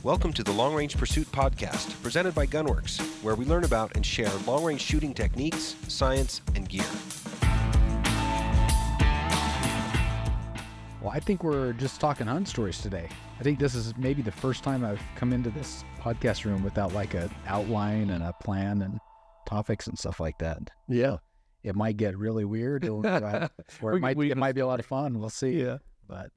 Welcome to the Long Range Pursuit Podcast, presented by Gunworks, where we learn about and share long-range shooting techniques, science, and gear. Well, I think we're just talking hunt stories today. I think this is maybe the first time I've come into this podcast room without like an outline and a plan and topics and stuff like that. Yeah. It might get really weird or it might be a lot of fun. We'll see. Yeah. But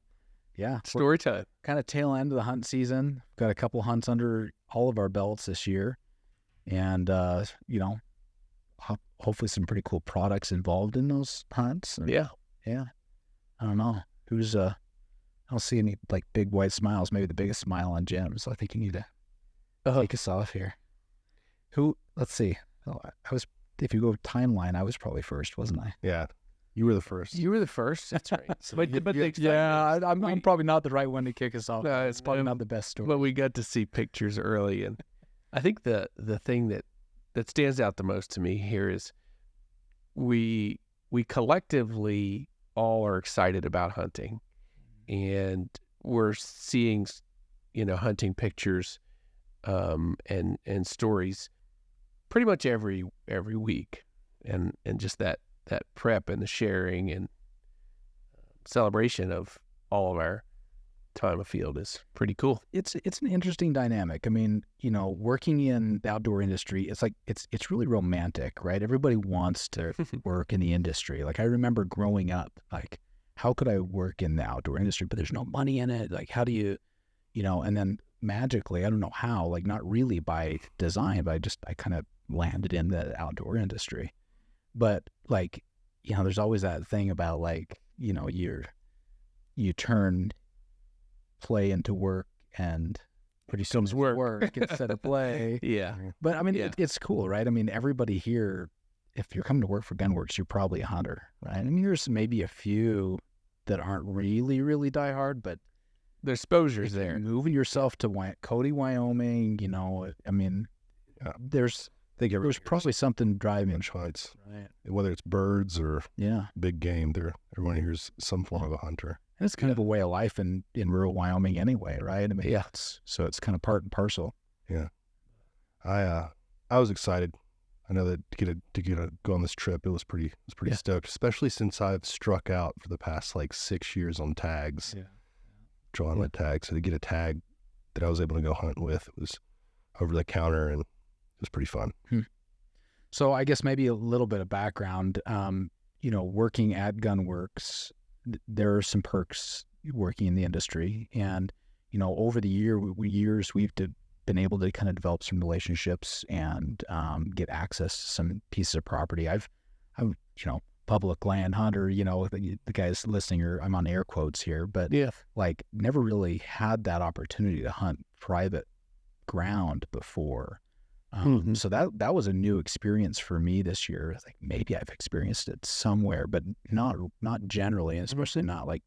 yeah. Story time. Kind of tail end of the hunt season. Got a couple hunts under all of our belts this year. And, hopefully some pretty cool products involved in those hunts. And, Yeah. I don't know. I don't see any like big white smiles. Maybe the biggest smile on Jim. So I think you need to take us off here. Let's see. If you go timeline, I was probably first, wasn't I? Yeah, you were the first. You were the first. That's right. I'm probably not the right one to kick us off. No, it's probably not the best story. But we got to see pictures early, and I think the thing that stands out the most to me here is we collectively all are excited about hunting, and we're seeing, hunting pictures, and stories pretty much every week, and just that prep and the sharing and celebration of all of our time afield is pretty cool. It's an interesting dynamic. I mean, working in the outdoor industry, it's like it's really romantic, right? Everybody wants to work in the industry. Like I remember growing up, like how could I work in the outdoor industry, but there's no money in it. Like how do you, and then magically, I don't know how, like not really by design, but I kind of landed in the outdoor industry. But like, there's always that thing about like, you turn play into work and pretty soon it's work instead of play. Yeah. But I mean, it's cool, right? I mean, everybody here, if you're coming to work for Gunworks, you're probably a hunter, right? I mean, there's maybe a few that aren't really, really diehard, but there's exposure's there. Moving yourself to Cody, Wyoming, I mean, there's probably something driving Hunts, right? Whether it's birds or big game, everyone here's some form of a hunter. And it's kind of a way of life in rural Wyoming anyway, right? I mean, so it's kind of part and parcel. Yeah, I was excited. I know that to go on this trip, it was pretty stoked, especially since I've struck out for the past like 6 years on tags, drawing the tags. So to get a tag that I was able to go hunt with, it was over the counter, and it was pretty fun. So I guess maybe a little bit of background. Working at Gunworks, there are some perks working in the industry, and over the years we've been able to kind of develop some relationships and get access to some pieces of property. I've public land hunter. The guys listening, I'm on air quotes here, but like never really had that opportunity to hunt private ground before. So that was a new experience for me this year. Like maybe I've experienced it somewhere, but not generally, and especially not like,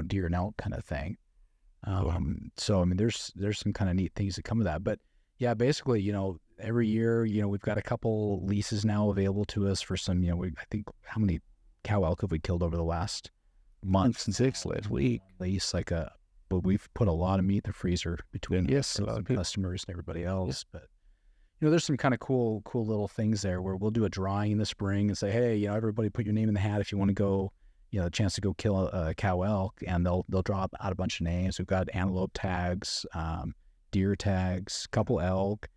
deer and elk kind of thing. So, I mean, there's some kind of neat things that come of that, but yeah, basically, every year, we've got a couple leases now available to us for some, I think how many cow elk have we killed over the last month? 6 last week. At least but we've put a lot of meat in the freezer between customers and everybody else, but there's some kind of cool little things there where we'll do a drawing in the spring and say, hey, everybody put your name in the hat if you want to go, a chance to go kill a cow elk, and they'll draw out a bunch of names. We've got antelope tags, deer tags, couple elk,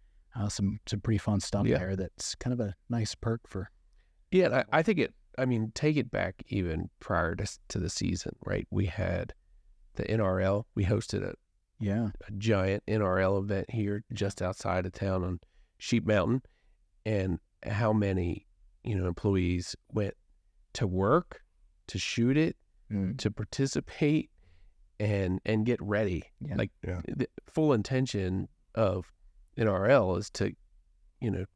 some pretty fun stuff there. That's kind of a nice perk for. Yeah, I think take it back even prior to the season, right? We had the NRL. We hosted a giant NRL event here just outside of town on Sheep Mountain, and how many employees went to work to shoot it, to participate and get ready. The full intention of NRL is to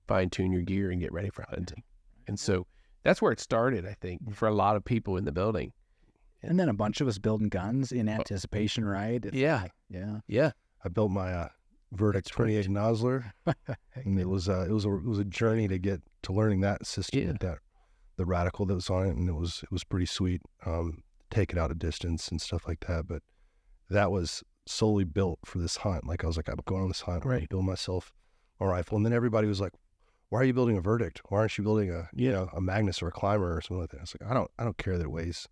fine tune your gear and get ready for hunting, and so that's where it started, I think, for a lot of people in the building. And then a bunch of us building guns in anticipation, right? Yeah. I built my Verdict 28 Nosler, and it was a journey to get to learning that system, that the radical that was on it, and it was pretty sweet. Take it out a distance and stuff like that, but that was solely built for this hunt. Like I was like, I'm going on this hunt. I'm Right. going to build myself a rifle. And then everybody was like, why are you building a Verdict? Why aren't you building a Magnus or a Climber or something like that? I was like, I don't care that it weighs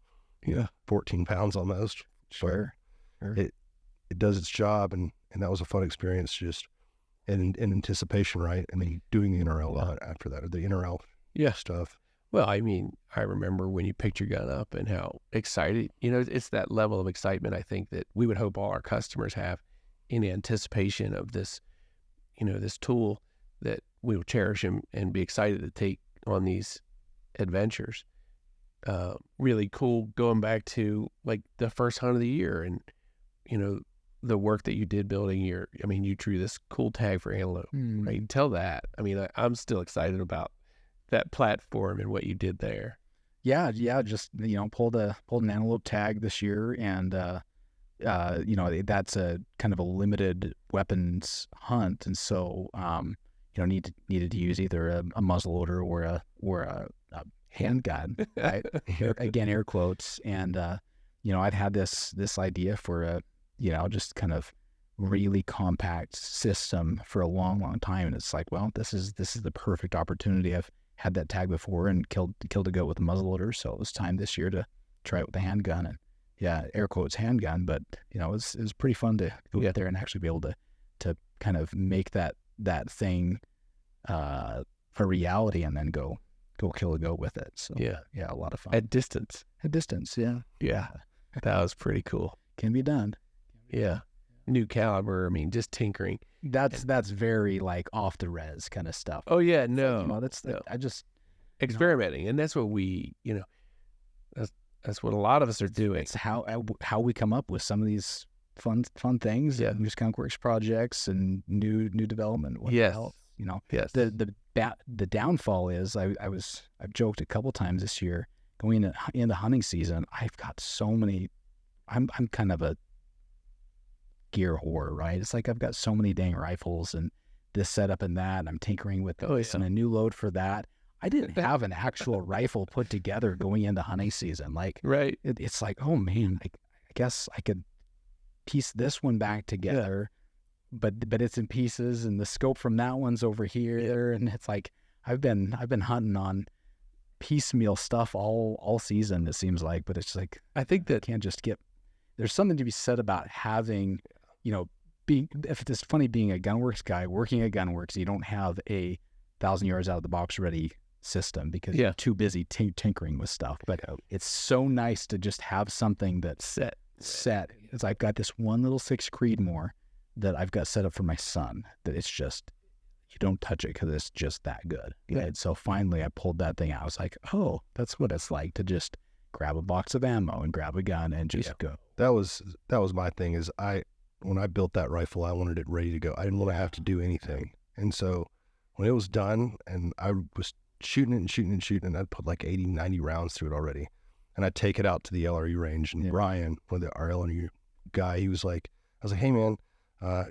14 pounds almost. Sure. It does its job, and that was a fun experience, just in anticipation, right? And then doing the NRL hunt after that, or the NRL stuff. Well, I mean, I remember when you picked your gun up and how excited, it's that level of excitement I think that we would hope all our customers have in anticipation of this, this tool that we will cherish and be excited to take on these adventures. Really cool going back to like the first hunt of the year and, the work that you did building you drew this cool tag for antelope, right? Tell that. I mean, I'm still excited about that platform and what you did there. Yeah. Just, pulled an antelope tag this year, and, that's a kind of a limited weapons hunt. And so, needed to use either a muzzleloader or a handgun, right? Again, air quotes. And, I'd had this idea for a, just kind of really compact system for a long, long time. And it's like, well, this is the perfect opportunity. I've had that tag before and killed a goat with a muzzleloader. So it was time this year to try it with a handgun. And yeah, air quotes handgun, but it was pretty fun to go out there and actually be able to kind of make that thing a reality, and then go kill a goat with it. So yeah, a lot of fun. At distance. Yeah. That was pretty cool. Can be done. Yeah. New caliber. I mean, just tinkering. That's very like off the res kind of stuff. Oh yeah, no. No. I just experimenting, and that's what we, that's what a lot of us are doing. It's how we come up with some of these fun things. Yeah, just Skunk Works projects and new development. Yes. Yes. The downfall is I've joked a couple times this year going into hunting season. I've got so many. I'm kind of a gear whore, right? It's like I've got so many dang rifles and this setup and that. And I'm tinkering with this and a new load for that. I didn't have an actual rifle put together going into hunting season. Like, right. It's like, oh man, I guess I could piece this one back together, but it's in pieces, and the scope from that one's over here. And it's like, I've been hunting on piecemeal stuff all season, it seems like, but it's like, I think that can't just there's something to be said about having, if it's funny being a Gunworks guy, working at Gunworks, you don't have a 1,000 yards out of the box ready system because you're too busy tinkering with stuff. But it's so nice to just have something that's set. It's I've got this one little 6 Creedmoor that I've got set up for my son that it's just, you don't touch it because it's just that good. Yeah. And so finally I pulled that thing out. I was like, oh, that's what it's like to just grab a box of ammo and grab a gun and just go. That was my thing. Is when I built that rifle, I wanted it ready to go. I didn't want to have to do anything. And so when it was done and I was shooting and I'd put like 80, 90 rounds through it already. And I'd take it out to the LRU range, and Brian, our LRU guy, I was like, hey man,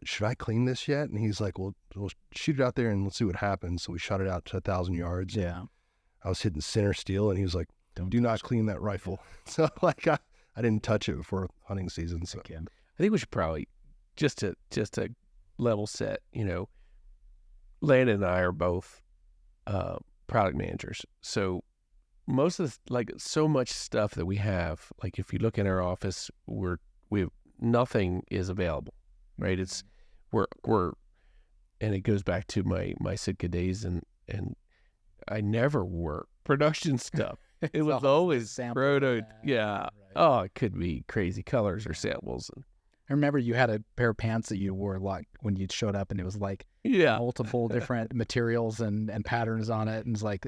should I clean this yet? And he's like, well, we'll shoot it out there and let's see what happens. So we shot it out to 1,000 yards. Yeah. I was hitting center steel, and he was like, do not clean that rifle. So like I didn't touch it before hunting season. So I think we should probably just to level set, Landon and I are both product managers. So most of so much stuff that we have, like if you look in our office, nothing is available, right? It's we're and it goes back to my Sitka days, and I never worked production stuff. It was always proto. Yeah. Right. Oh, it could be crazy colors or samples. I remember you had a pair of pants that you wore a lot when you showed up, and it was like multiple different materials and patterns on it. And it's like,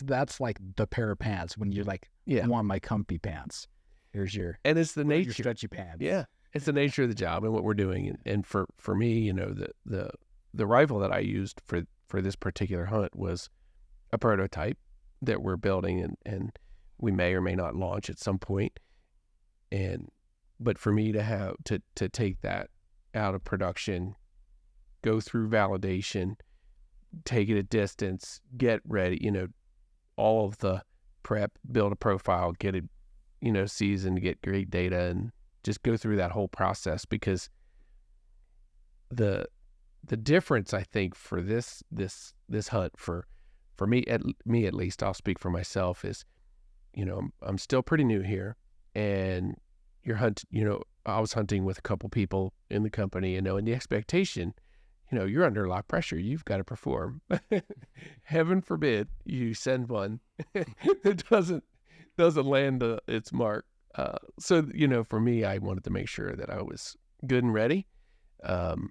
that's like the pair of pants when you're like, I want my comfy pants. Here's and it's the nature, your stretchy pants. Yeah. It's the nature of the job and what we're doing. And for me, the rifle that I used for this particular hunt was a prototype that we're building and we may or may not launch at some point. But for me to have to take that out of production, go through validation, take it a distance, get ready, all of the prep, build a profile, get it, seasoned, get great data, and just go through that whole process, because the difference, I think, for this hunt for me at least, I'll speak for myself, is, I'm still pretty new here, and I was hunting with a couple people in the company, and the expectation, you're under a lot of pressure. You've got to perform. Heaven forbid you send one that doesn't land its mark. So for me, I wanted to make sure that I was good and ready, and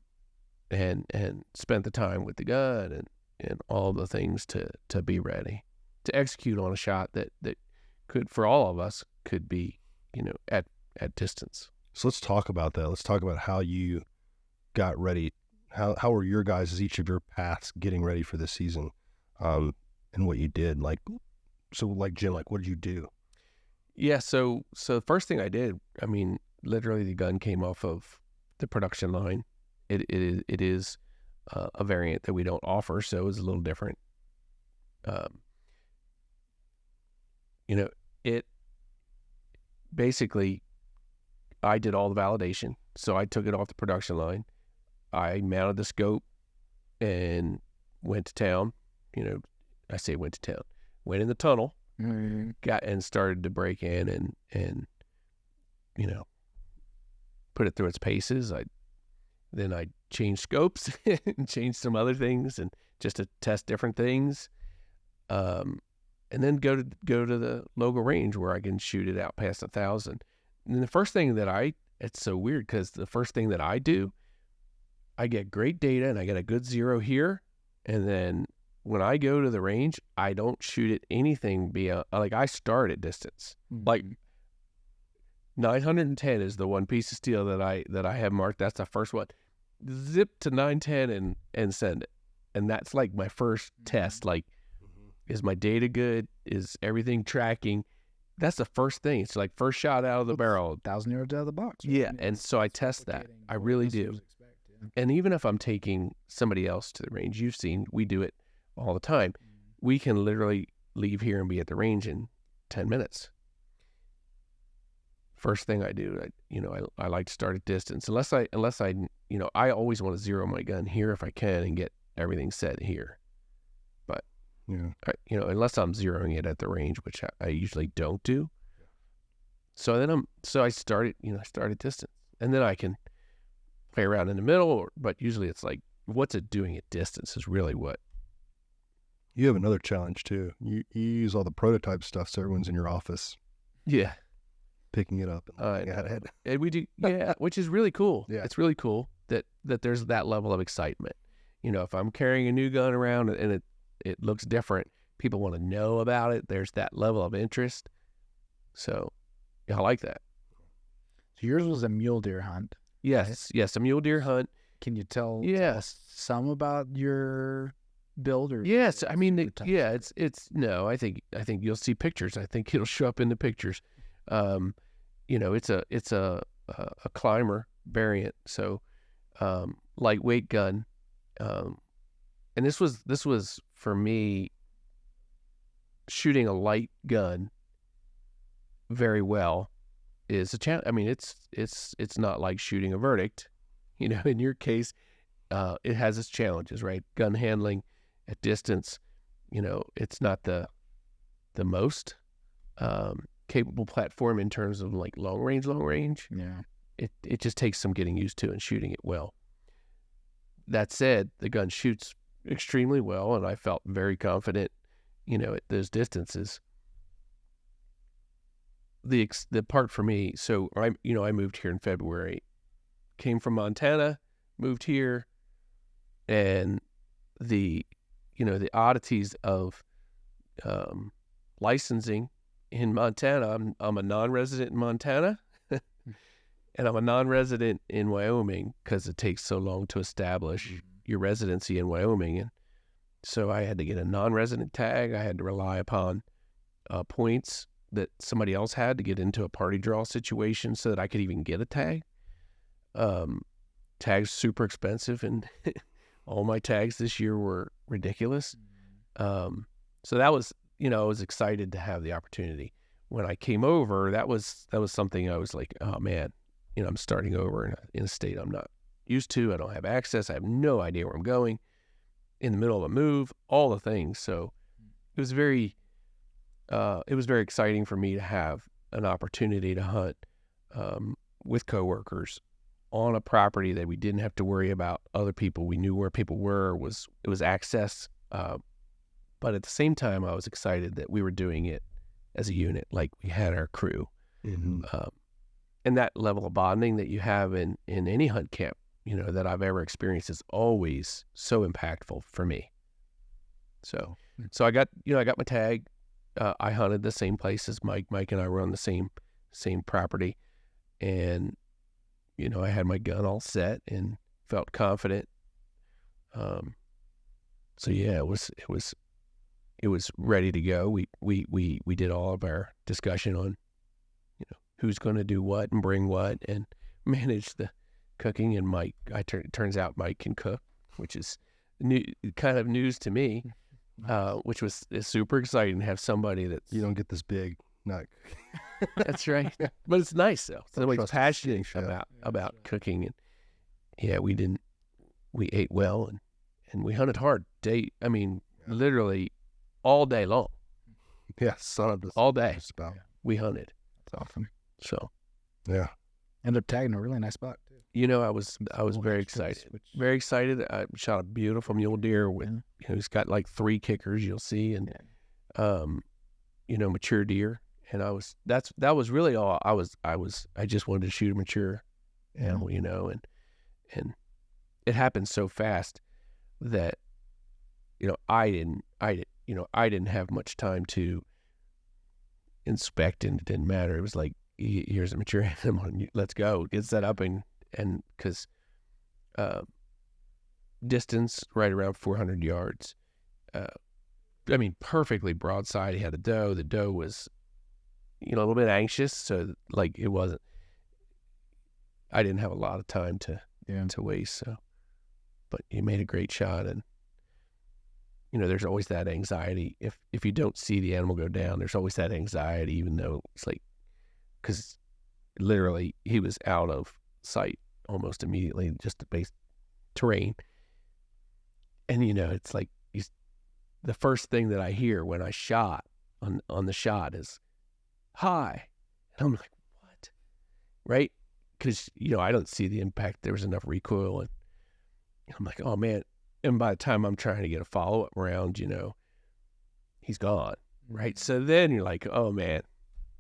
spent the time with the gun and all the things to be ready to execute on a shot that could, for all of us, could be at distance. So let's talk about that. Let's talk about how you got ready. How were your guys, each of your paths, getting ready for this season, and what you did? Jim, what did you do? Yeah, so the first thing I did, literally the gun came off of the production line. It is a variant that we don't offer, so it was a little different. It basically, I did all the validation. So I took it off the production line. I mounted the scope and went to town. I say went to town. Went in the tunnel, got and started to break in and put it through its paces. Then I changed scopes and changed some other things, and just to test different things. And then go to the local range where I can shoot it out past 1,000. And the first thing that it's so weird, because the first thing that I do, I get great data and I get a good zero here. And then when I go to the range, I don't shoot at anything beyond, I start at distance. Like 910 is the one piece of steel that I have marked. That's the first one. Zip to 910 and send it. And that's like my first test. Is my data good? Is everything tracking? That's the first thing. It's like first shot out of the barrel. 1,000 yards out of the box. Right? Yeah, and so I test that. I really do. And even if I'm taking somebody else to the range, you've seen, we do it all the time. We can literally leave here and be at the range in 10 minutes. First thing I do, I like to start at distance. Unless I I always want to zero my gun here if I can and get everything set here. But yeah, unless I'm zeroing it at the range, which I usually don't do. So I started distance, and then I can play around in the middle. But usually it's like, what's it doing at distance is really what. You have another challenge too. You use all the prototype stuff, so everyone's in your office. Yeah. Picking it up and looking at it. And we do, yeah, which is really cool. Yeah. It's really cool that there's that level of excitement. If I'm carrying a new gun around and it looks different, people want to know about it. There's that level of interest. So, yeah, I like that. So yours was a mule deer hunt. Yes, right? Yes, a mule deer hunt. Can you tell us some about your build? Or yes, I think you'll see pictures. I think it'll show up in the pictures. It's a climber variant, so lightweight gun, and this was for me, shooting a light gun very well is a challenge. It's not like shooting a verdict, in your case, it has its challenges, right? Gun handling at distance, it's not the most capable platform in terms of like long range. Yeah. It just takes some getting used to and shooting it well. That said, the gun shoots extremely well, and I felt very confident, at those distances. The part for me, so I moved here in February, came from Montana, moved here, and the oddities of licensing in Montana. I'm a non-resident in Montana, and I'm a non-resident in Wyoming because it takes so long to establish your residency in Wyoming. And so I had to get a non-resident tag. I had to rely upon points that somebody else had to get into a party draw situation so that I could even get a tag. Tags super expensive, and all my tags this year were ridiculous. So that was, I was excited to have the opportunity. When I came over, that was something I was like, oh man, I'm starting over in a state I'm not used to. I don't have access. I have no idea where I'm going, in the middle of a move, all the things. So it was very exciting for me to have an opportunity to hunt with coworkers on a property that we didn't have to worry about other people. We knew where people were. It was access. But at the same time, I was excited that we were doing it as a unit, like we had our crew. Mm-hmm. And that level of bonding that you have in any hunt camp, that I've ever experienced is always so impactful for me. So I got my tag. I hunted the same place as Mike. Mike and I were on the same property, and I had my gun all set and felt confident. So yeah, it was ready to go. We did all of our discussion on who's going to do what and bring what and manage the cooking. And Mike, it turns out Mike can cook, which is kind of news to me. Which is super exciting to have somebody that's... You don't get this big, not... That's right. But it's nice, though. Somebody's passionate about cooking. And yeah, we ate well and we hunted hard. Literally all day long. Yeah, son of a... All day. We hunted. That's awesome. So... Yeah. Ended up tagging a really nice buck, too. I was very excited. Very excited. I shot a beautiful mule deer with, he's got like 3 kickers you'll see, and mature deer. And that was really all I just wanted to shoot a mature animal, and it happened so fast that, I didn't have much time to inspect, and it didn't matter. It was like, here's a mature animal, let's go, get set up, and because distance right around 400 yards. Perfectly broadside. He had a doe. The doe was, a little bit anxious, so like it wasn't. I didn't have a lot of time to waste. So, but he made a great shot, and there's always that anxiety if you don't see the animal go down. There's always that anxiety, even though it's like, because literally he was out of sight almost immediately, just the base terrain. And it's like the first thing that I hear when I shot on the shot is hi, and I'm like, what? Right? Because I don't see the impact. There was enough recoil, and I'm like, oh man. And by the time I'm trying to get a follow-up round, he's gone, right? So then you're like, oh man.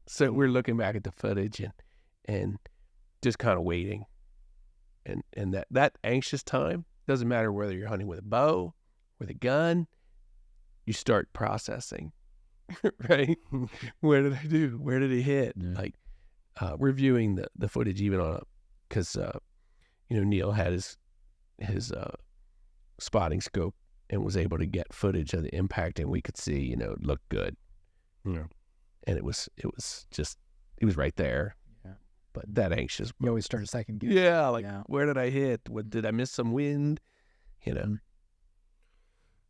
So we're looking back at the footage and just kind of waiting. And that anxious time, doesn't matter whether you're hunting with a bow, with a gun, you start processing, right? What did I do? Where did he hit? Yeah. Like reviewing the footage even on because Neil had his spotting scope and was able to get footage of the impact, and we could see, it looked good. Yeah. And it was just, he was right there. Yeah. But that anxious. You always start a second guess. Yeah. Where did I hit? What, did I miss some wind? Yeah.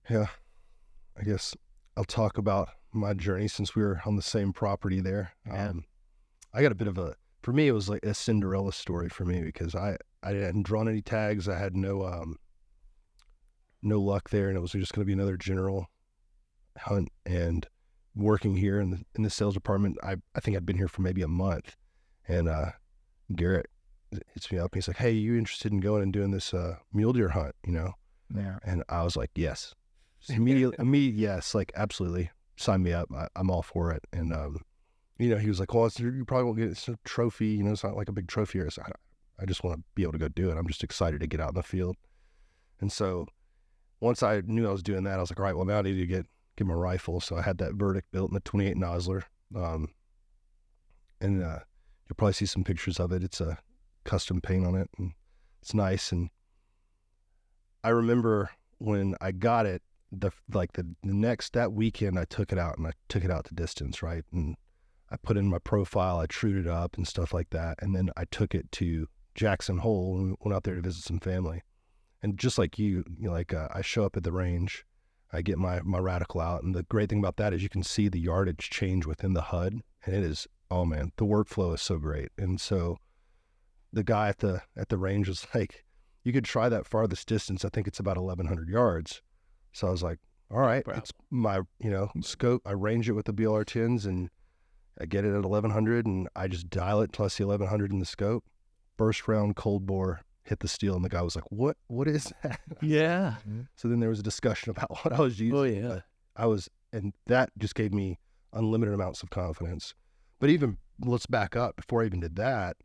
I guess I'll talk about my journey since we were on the same property there. Yeah. I got a bit of for me, it was like a Cinderella story for me because I hadn't drawn any tags. I had no luck there, and it was just going to be another general hunt. And working here in the sales department, I think I'd been here for maybe a month, and Garrett hits me up and he's like, hey, you interested in going and doing this mule deer hunt, Yeah. And I was like, yes. Immediately, yes, like absolutely, sign me up. I'm all for it. And he was like, well, you probably won't get it's a trophy, it's not like a big trophy here. So I just want to be able to go do it. I'm just excited to get out in the field. And so once I knew I was doing that, I was like, all right, well, now I need to get my rifle. So I had that Verdict built in the 28 Nosler. And you'll probably see some pictures of it. It's a custom paint on it, and it's nice. And I remember when I got it, the next, that weekend, I took it out, and I took it out to distance, right? And I put in my profile, I trued it up and stuff like that. And then I took it to Jackson Hole and went out there to visit some family. And just like I show up at the range, I get my radical out. And the great thing about that is you can see the yardage change within the HUD. And it is, oh man, the workflow is so great. And so the guy at the range was like, you could try that farthest distance. I think it's about 1,100 yards. So I was like, all right, it's my, scope. I range it with the BLR-10s and I get it at 1,100 and I just dial it until I see 1,100 in the scope. First round cold bore, hit the steel, and the guy was like, what is that? Yeah. So then there was a discussion about what I was using. Oh, yeah. And that just gave me unlimited amounts of confidence. But even, let's back up, before I even did that,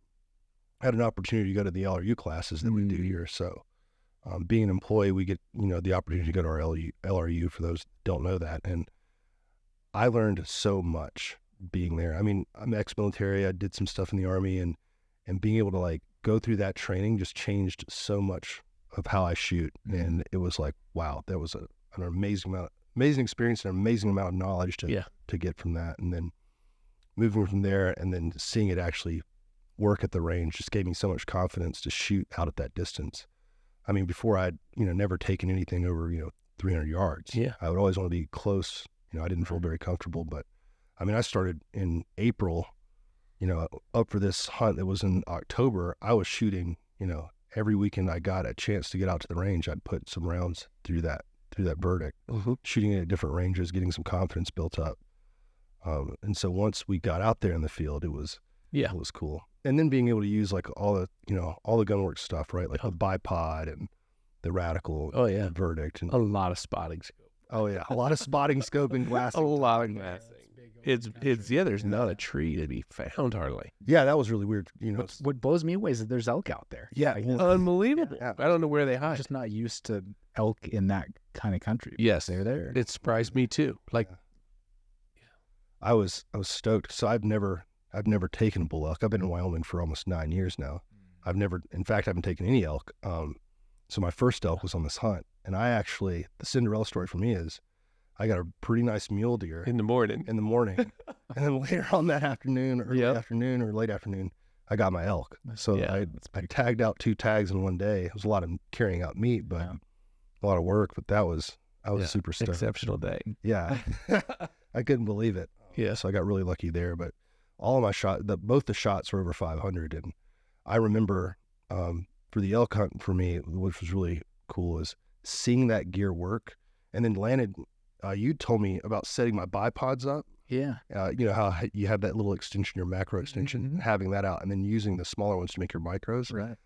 I had an opportunity to go to the LRU classes that we do here. So being an employee, we get, the opportunity to go to our LRU for those that don't know that. And I learned so much being there. I mean, I'm ex-military. I did some stuff in the Army, and being able to like go through that training just changed so much of how I shoot. And it was like, wow, that was an amazing experience, an amazing amount of knowledge to get from that. And then moving from there and then seeing it actually work at the range just gave me so much confidence to shoot out at that distance. I mean, before I'd, never taken anything over, 300 yards. Yeah. I would always want to be close. I didn't feel very comfortable, but I mean, I started in April, up for this hunt that was in October. I was shooting, every weekend I got a chance to get out to the range, I'd put some rounds through that verdict, shooting at different ranges, getting some confidence built up. And so once we got out there in the field, it was cool. And then being able to use like all the gunworks stuff, right? Like the bipod and the radical verdict. And a lot of spotting scope. Oh yeah. A lot of spotting scope and glassing. A lot of glassing. There's not a tree to be found hardly. Yeah, that was really weird. What blows me away is that there's elk out there. Yeah. Unbelievable. Yeah. I don't know where they hide. I'm just not used to elk in that kind of country. Yes. They're there. It surprised me too. Like, I was stoked. So I've never taken a bull elk. I've been in Wyoming for almost 9 years now. I haven't taken any elk. So my first elk was on this hunt. And the Cinderella story for me is I got a pretty nice mule deer in the morning. And then later on that afternoon, afternoon or late afternoon, I got my elk. So I tagged out 2 tags in one day. It was a lot of carrying out meat, but a lot of work, but I was super stoked. Exceptional day. Yeah. I couldn't believe it. Yeah. So I got really lucky there, but all of my both the shots were over 500. And I remember, for the elk hunt for me, which was really cool, is seeing that gear work. And then landed, you told me about setting my bipods up. Yeah. How you have that little extension, your macro extension, having that out, and then using the smaller ones to make your micros. Right.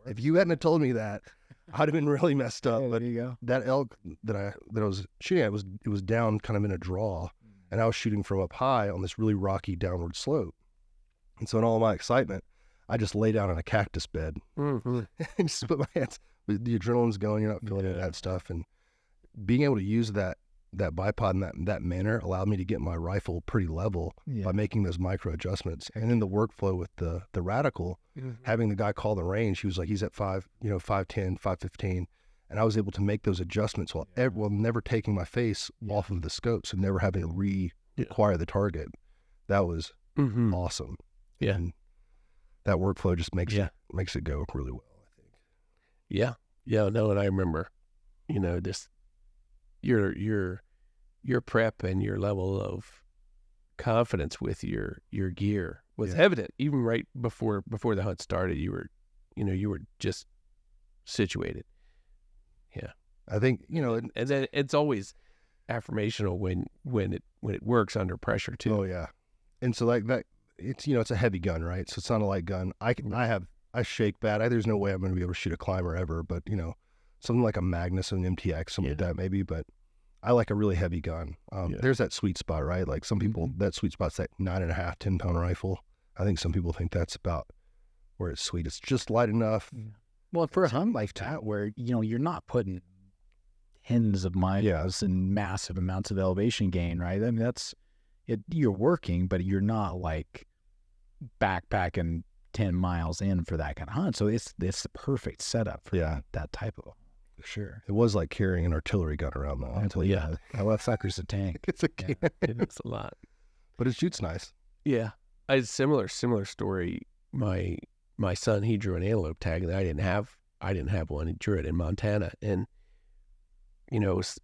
If you hadn't have told me that, I'd have been really messed up. But there you go. that elk that I was shooting at it was down kind of in a draw, and I was shooting from up high on this really rocky downward slope. And so in all my excitement, I just lay down on a cactus bed and just put my hands. The adrenaline's going. You're not feeling any of that stuff, and being able to use that bipod in that manner allowed me to get my rifle pretty level by making those micro adjustments. And then the workflow with the radical, having the guy call the range, he was like, he's at 510, 515. And I was able to make those adjustments while never taking my face off of the scope. So never having to reacquire the target. That was awesome. Yeah. And that workflow just makes it go really well, I think. Yeah. Yeah. No. And I remember, this, your prep and your level of confidence with your gear was evident even right before the hunt started. You were just situated. Yeah. I think, and then it's always affirmational when it works under pressure too. Oh yeah. And so like that, it's, it's a heavy gun, right? So it's not a light gun. I shake bad. There's no way I'm going to be able to shoot a climber ever, but something like a Magnus and an MTX, something like that maybe, but I like a really heavy gun. There's that sweet spot, right? Like some people, that sweet spot's that 9.5, 10-pound rifle. I think some people think that's about where it's sweet. It's just light enough. Yeah. Well, for a hunt like that, where, you're not putting tens of miles and massive amounts of elevation gain, right? I mean, that's it. You're working, but you're not like backpacking 10 miles in for that kind of hunt. So it's the perfect setup for that type of. Sure. It was like carrying an artillery gun around though. I'll tell you that. That sucker's a tank. It's a can. It's a lot. But it shoots nice. Yeah. I had similar story. My son, he drew an antelope tag and I didn't have one. He drew it in Montana, and he's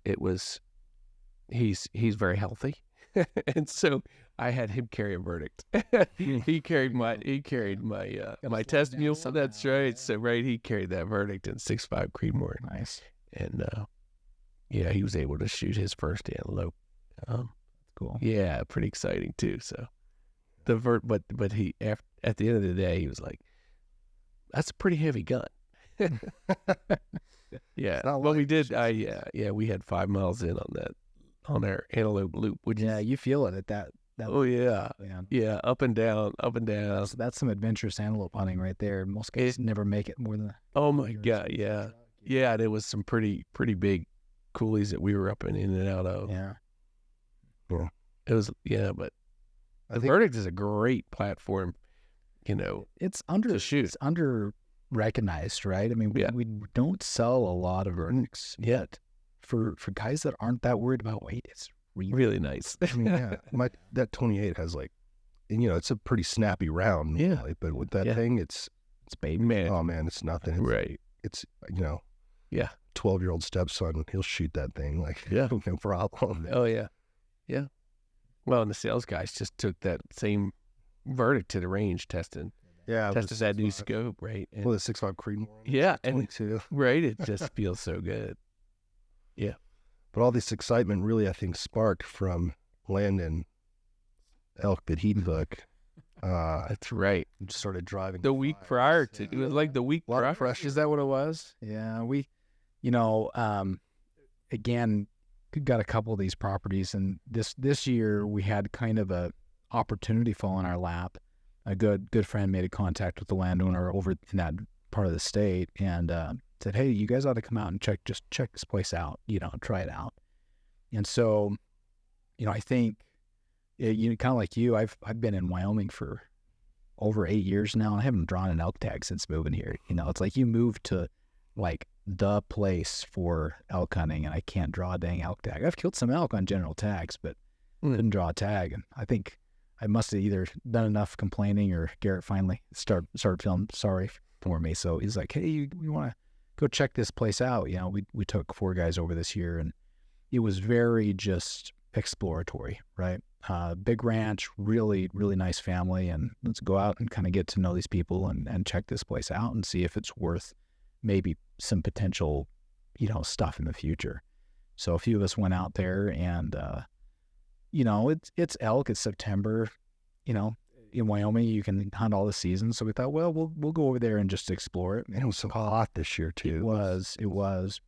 very healthy. And so I had him carry a verdict. he carried my my test mule. So that's right. So he carried that verdict in 6.5 Creedmoor. Nice. And yeah, he was able to shoot his first antelope. Cool. Yeah, pretty exciting too. So but he at the end of the day, he was like, "That's a pretty heavy gun." Yeah. Well, we did. We had 5 miles in on our antelope loop. Which you feel it at that. Oh yeah, yeah, up and down. So that's some adventurous antelope hunting right there. Most guys never make it more than. Oh my God, yeah. Yeah, there was some pretty big coulees that we were up and in and out of. Yeah. Yeah. It was, but the verdict is a great platform, It's under recognized, right? I mean, we don't sell a lot of verdicts yet. For guys that aren't that worried about weight, it's really nice. I mean, that 28 has it's a pretty snappy round. Yeah. But with that thing, it's baby man. Oh man, it's nothing. It's 12-year-old stepson, he'll shoot that thing no problem. Oh yeah. Yeah. Well, and the sales guys just took that same verdict to the range tested that new scope, right? And, the 6.5 Creedmoor. Yeah, and 22. Right. It just feels so good. Yeah. But all this excitement really, I think, sparked from landing elk that he'd hook. That's right. Just started driving the week prior to it was like the week prior. Is that what it was? Yeah, we, again, got a couple of these properties, and this year we had kind of a opportunity fall in our lap. A good friend made a contact with the landowner over in that part of the state and said, "Hey, you guys ought to come out and check this place out. Try it out." And so, I think, kind of like you, I've been in Wyoming for over 8 years now. I haven't drawn an elk tag since moving here. It's like you move to like the place for elk hunting, and I can't draw a dang elk tag. I've killed some elk on general tags, but couldn't draw a tag. And I think I must have either done enough complaining, or Garrett finally started feeling sorry for me. So he's like, "Hey, we want to go check this place out." We took 4 guys over this year, and it was very just exploratory, right? Big ranch, really, really nice family, and let's go out and kind of get to know these people and check this place out and see if it's worth maybe some potential, stuff in the future. So a few of us went out there, and it's elk. It's September. In Wyoming you can hunt all the seasons. So we thought, well, we'll go over there and just explore it. And it was so hot this year too. It was.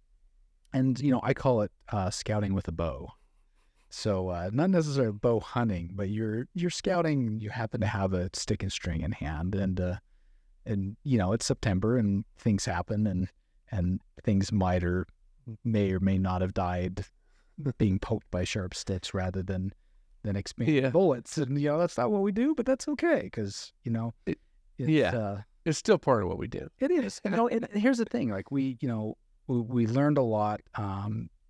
And I call it scouting with a bow. So not necessarily bow hunting, but you're scouting. You happen to have a stick and string in hand, and it's September, and things happen, and things may or may not have died being poked by sharp sticks rather than expanding bullets. And that's not what we do, but that's okay, because it's still part of what we do. It is. And here's the thing: like we learned a lot.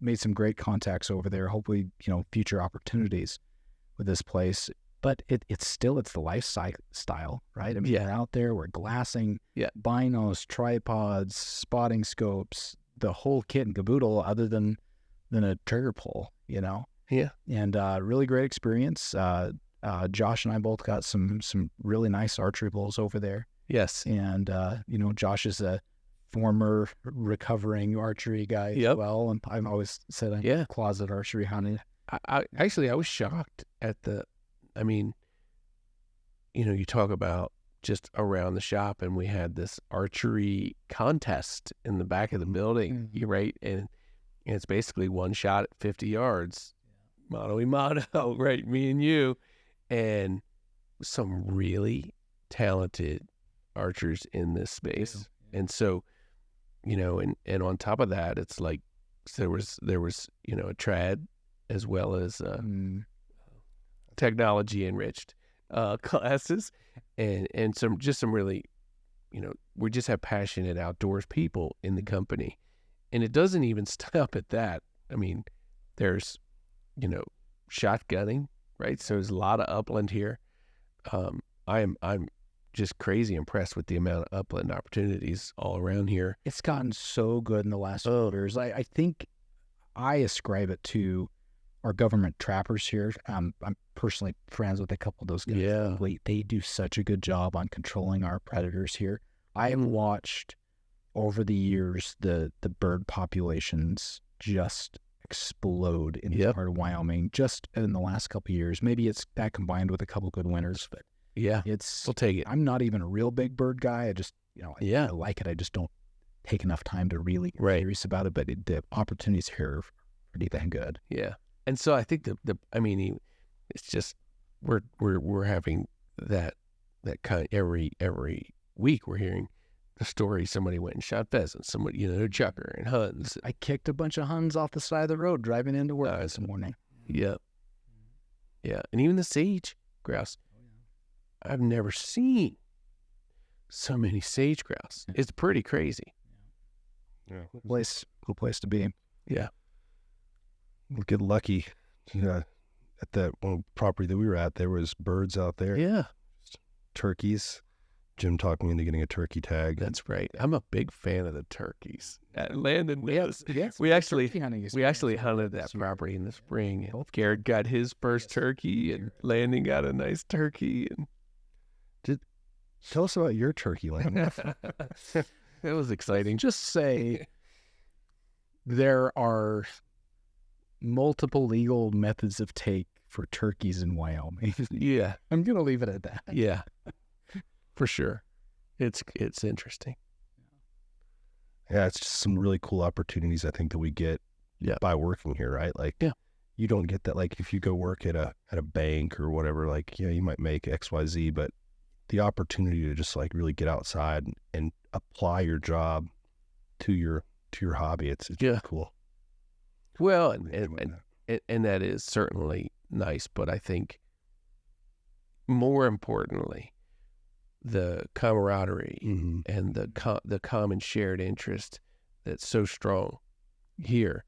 Made some great contacts over there. Hopefully, future opportunities with this place. But it's the lifestyle, right? I mean, we're out there, we're glassing, binos, tripods, spotting scopes, the whole kit and caboodle, other than a trigger pull, Yeah. And really great experience. Josh and I both got some really nice archery bulls over there. Yes. And Josh is a former recovering archery guy as well, and I've always said I'm closet archery hunting. I was shocked at you talk about just around the shop, and we had this archery contest in the back of the building, right? And it's basically one shot at 50 yards, mano, right? Me and you, and some really talented archers in this space. And so, and on top of that, it's like, there was a trad as well as technology enriched classes, and some really, we just have passionate outdoors people in the company. And it doesn't even stop at that. I mean, there's, shotgunning, right? So there's a lot of upland here. I'm just crazy impressed with the amount of upland opportunities all around here. It's gotten so good in the last few years. I think I ascribe it to our government trappers here. I'm personally friends with a couple of those guys. Yeah. They do such a good job on controlling our predators here. I have watched over the years the bird populations just explode in this part of Wyoming just in the last couple of years. Maybe it's that combined with a couple good winters, but we'll take it. I'm not even a real big bird guy. I just, I like it. I just don't take enough time to really get serious about it, but the opportunities here are pretty dang good. Yeah. And so I think it's just, we're having that kind every week we're hearing the story. Somebody went and shot pheasants, somebody, a chucker and huns. I kicked a bunch of huns off the side of the road driving into work this morning. Yeah. Yeah. And even the sage grouse. I've never seen so many sage grouse. It's pretty crazy. Yeah. Cool place to be. Yeah. We'll get lucky. At that one property that we were at, there was birds out there. Yeah. Turkeys. Jim talked me into getting a turkey tag. That's right. I'm a big fan of the turkeys. Landon, we actually hunted that property in the spring. And Garrett got his first turkey, and Landon got a nice turkey. And tell us about your turkey, Landon. It was exciting. Just say there are multiple legal methods of take for turkeys in Wyoming. Yeah, I'm gonna leave it at that. Yeah. For sure. It's interesting. Yeah, it's just some really cool opportunities I think that we get by working here, right? Like you don't get that like if you go work at a bank or whatever, like you might make XYZ, but the opportunity to just like really get outside and apply your job to your hobby, it's really cool. Well, and that is certainly nice, but I think more importantly, the camaraderie and the common shared interest that's so strong here.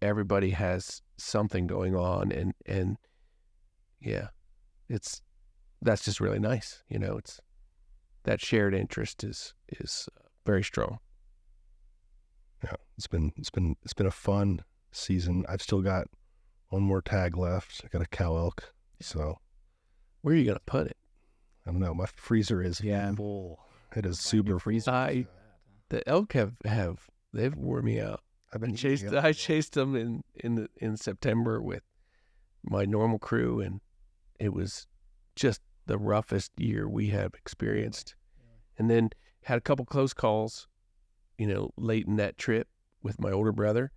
Everybody has something going on, and that's just really nice. It's that shared interest is very strong. Yeah, it's been a fun season. I've still got one more tag left. I got a cow elk. So where are you gonna put it? I don't know. My freezer is full. It is super freezer. The elk they've wore me out. I chased them in September with my normal crew, and it was just the roughest year we have experienced. And then had a couple close calls, late in that trip with my older brother,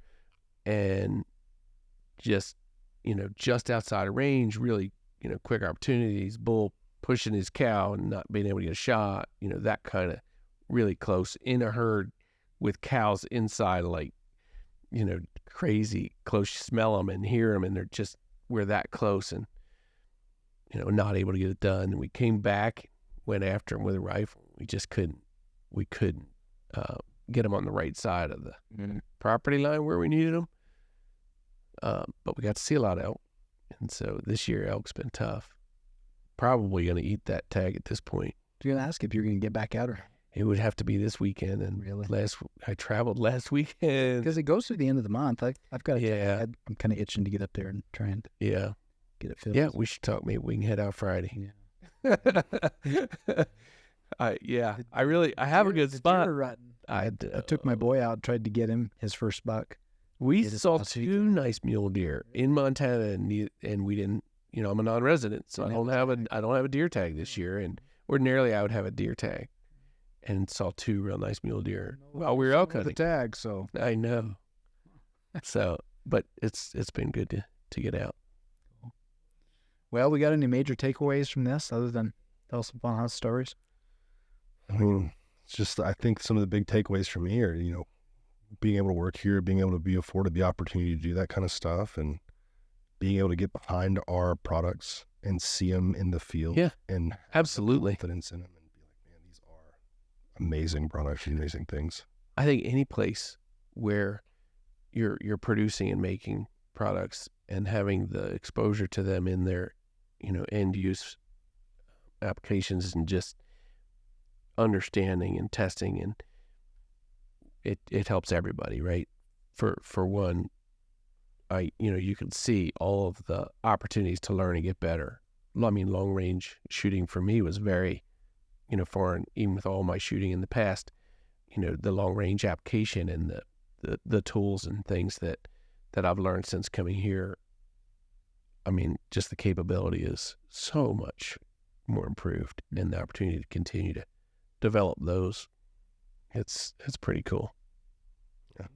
and just outside of range, really, quick opportunities, bull pushing his cow and not being able to get a shot, that kind of really close in a herd with cows inside, like, crazy close. You smell them and hear them, and we're that close, and, not able to get it done. And we came back, went after them with a rifle. We just couldn't get them on the right side of the property line where we needed them. But we got to see a lot of elk. And so this year elk's been tough. Probably going to eat that tag at this point. I was going to ask if you're going to get back out or... It would have to be this weekend. And really? I traveled last weekend. Because it goes through the end of the month. I've got I'm kind of itching to get up there and try and get it filled. Yeah, we should talk. Maybe we can head out Friday. Yeah. I have a good spot. I took my boy out, tried to get him his first buck. We saw two nice mule deer in Montana, and we didn't. I'm a non-resident, so I don't have a deer tag this year. And ordinarily, I would have a deer tag, and saw two real nice mule deer while we were elk hunting. The tag, so I know. So, but it's been good to get out. Well, we got any major takeaways from this other than tell us some fun house stories? I mean, it's just I think some of the big takeaways from me are being able to work here, being able to be afforded the opportunity to do that kind of stuff, and being able to get behind our products and see them in the field. Yeah, and absolutely. Confidence in them and be like, man, these are amazing products, amazing things. I think any place where you're producing and making products and having the exposure to them in their, end use applications and just understanding and testing, and it helps everybody, right? For one, you could see all of the opportunities to learn and get better. I mean, long range shooting for me was very, foreign, even with all my shooting in the past. The long range application and the tools and things that I've learned since coming here. I mean, just the capability is so much more improved, and the opportunity to continue to develop those, it's pretty cool. Yeah.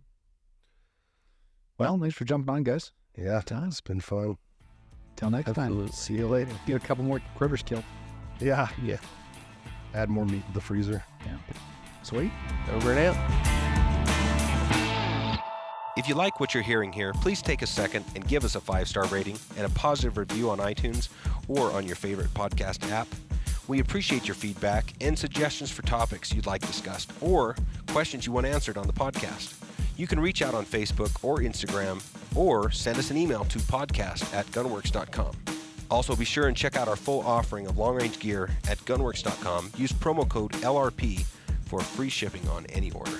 Well, thanks for jumping on, guys. Yeah, it's been fun. Till next Absolutely. time. See you later. Get a couple more critters killed. Yeah. Yeah. Add more meat to the freezer. Yeah. Sweet. Over and out. If you like what you're hearing here, please take a second and give us a 5-star rating and a positive review on iTunes or on your favorite podcast app. We appreciate your feedback and suggestions for topics you'd like discussed or questions you want answered on the podcast. You can reach out on Facebook or Instagram or send us an email to podcast@gunworks.com. Also, be sure and check out our full offering of long-range gear at gunworks.com. Use promo code LRP for free shipping on any order.